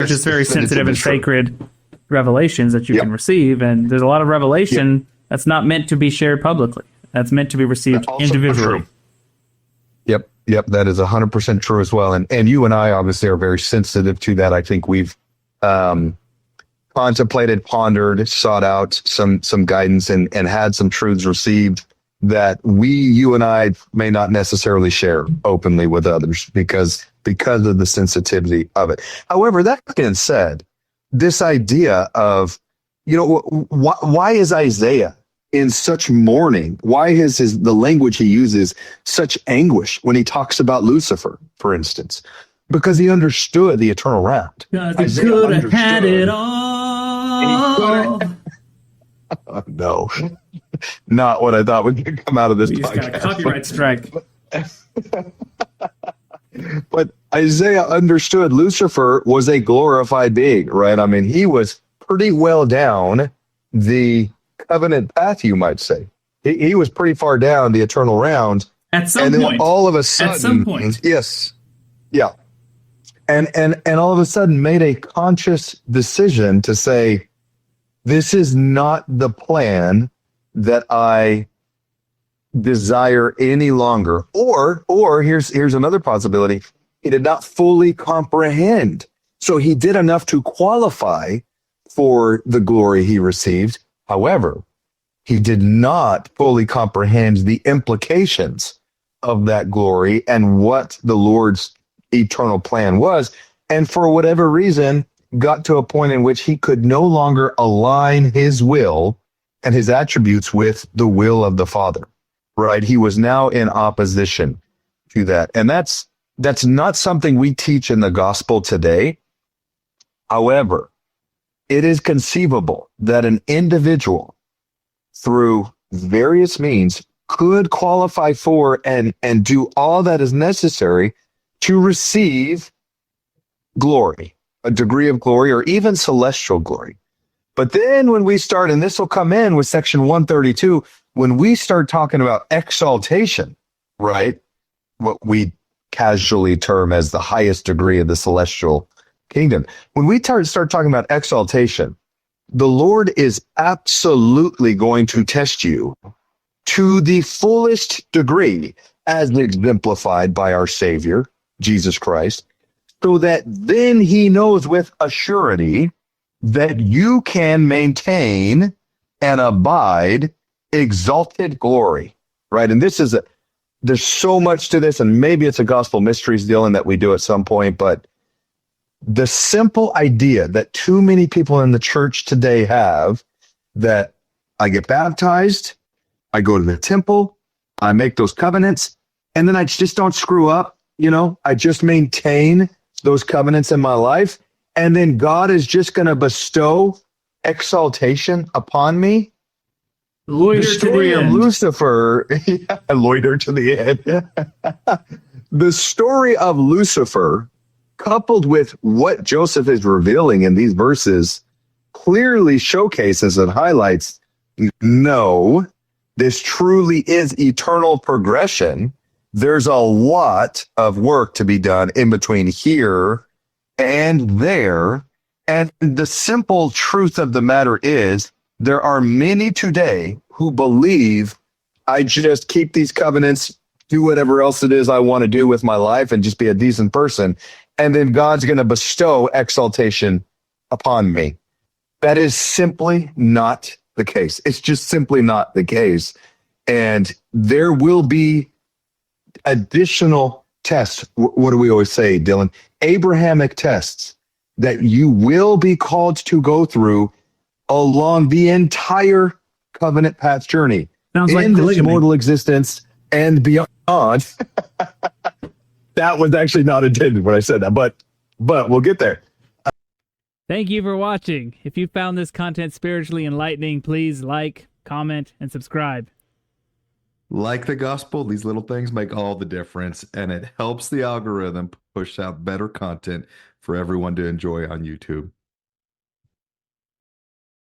just very sensitive and sacred revelations that you can receive. And there's a lot of revelation that's not meant to be shared publicly. That's meant to be received individually. Yep, that is 100% true as well. And you and I obviously are very sensitive to that. I think we've contemplated, pondered, sought out some guidance and had some truths received that you and I may not necessarily share openly with others because of the sensitivity of it. However, that being said, this idea of, why is Isaiah in such mourning? Why is the language he uses such anguish when he talks about Lucifer, for instance? Because he understood the eternal round. God, he could have had it all. Oh, no, not what I thought would come out of this podcast. Just got a copyright strike. But Isaiah understood Lucifer was a glorified being, right? I mean, he was pretty well down the covenant path, you might say. He was pretty far down the eternal round. At some point. All of a sudden, at some point. Yes. Yeah. And all of a sudden made a conscious decision to say, this is not the plan that I desire any longer. Or here's another possibility. He did not fully comprehend. So he did enough to qualify for the glory he received. However, he did not fully comprehend the implications of that glory and what the Lord's eternal plan was. And for whatever reason, got to a point in which he could no longer align his will and his attributes with the will of the Father, right? He was now in opposition to that. And that's not something we teach in the gospel today. However, it is conceivable that an individual through various means could qualify for and do all that is necessary to receive glory, a degree of glory, or even celestial glory. But then when we start, and this will come in with section 132, when we start talking about exaltation, right? What we casually term as the highest degree of the celestial kingdom. When we start talking about exaltation, the Lord is absolutely going to test you to the fullest degree as exemplified by our Savior, Jesus Christ, so that then he knows with a surety that you can maintain and abide exalted glory, right? And there's so much to this, and maybe it's a gospel mysteries deal in that we do at some point, but the simple idea that too many people in the church today have that I get baptized, I go to the temple, I make those covenants, and then I just don't screw up, I just maintain those covenants in my life, and then God is just going to bestow exaltation upon me. Loiter the story of Lucifer, loiter to the end. The story of Lucifer, coupled with what Joseph is revealing in these verses, clearly showcases and highlights, no, this truly is eternal progression. There's a lot of work to be done in between here and there. And the simple truth of the matter is, there are many today who believe I just keep these covenants, do whatever else it is I want to do with my life and just be a decent person. And then God's going to bestow exaltation upon me. That is simply not the case. It's just simply not the case. And there will be additional tests. What do we always say, Dylan? Abrahamic tests that you will be called to go through along the entire covenant path journey. Sounds like in this mortal existence and beyond. That was actually not intended when I said that, but we'll get there. Thank you for watching. If you found this content spiritually enlightening, please like, comment, and subscribe. Like the gospel, these little things make all the difference, and it helps the algorithm push out better content for everyone to enjoy on YouTube.